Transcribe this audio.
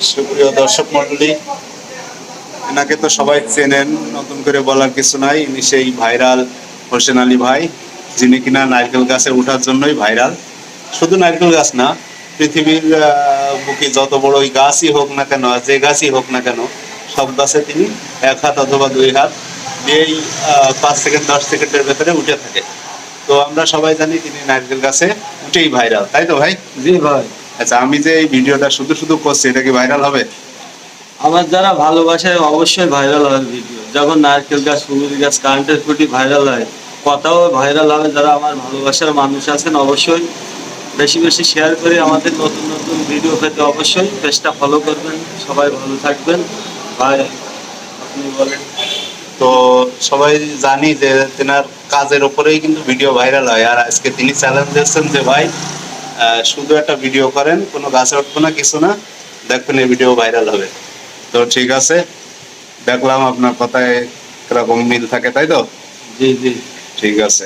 সুপ্রিয় দর্শক মন্ডলী, এনাকে তো সবাই চেনেন, নতুন করে বলার কিছু নাই। ইনি সেই ভাইরাল হোসেন আলী ভাই, যিনি কিনা নারকেল গাছে ওঠার জন্যই ভাইরাল। শুধু নারকেল গাছ না, পৃথিবীর বুকে যত বড়ই গাছই হোক না কেন, যে গাছই হোক না কেন, সব গাছে তিনি এক হাত অথবা দুই হাত দিয়েই 5 সেকেন্ড 10 সেকেন্ডের ভেতরে উঠে থাকে। তো আমরা সবাই জানি তিনি নারকেল গাছে উঠেই ভাইরাল, তাই তো ভাই? জি ভাই, আচ্ছা, আমি যে এই ভিডিওটা শুধু শুধু করছি, এটা কি ভাইরাল হবে? আমার যারা ভালোবাসায় অবশ্যই ভাইরাল হয় ভিডিও। যখন নারকেল গাছ, ফুলুর গাছ, কারেন্টের খুঁটি ভাইরাল হয়, কথাও ভাইরাল হবে। যারা আমার ভালোবাসার মানুষ আছেন অবশ্যই বেশি বেশি শেয়ার করে আমাদের নতুন নতুন ভিডিও পেতে অবশ্যই পেজটা ফলো করবেন। সবাই ভালো থাকবেন ভাই। আপনি বলেন। তো সবাই জানি যে তেনার কাজের উপরেই কিন্তু ভিডিও ভাইরাল হয়। আর আজকে তিনি চ্যালেঞ্জ দিয়েছেন যে ভাই, শুধু একটা ভিডিও করেন, কোনো গাছে উঠবো না, কিছু না, দেখবেন এই ভিডিও ভাইরাল হবে। তো ঠিক আছে, দেখলাম আপনার কথায় কিরকম মিল থাকে, তাই তো? জি জি। ঠিক আছে।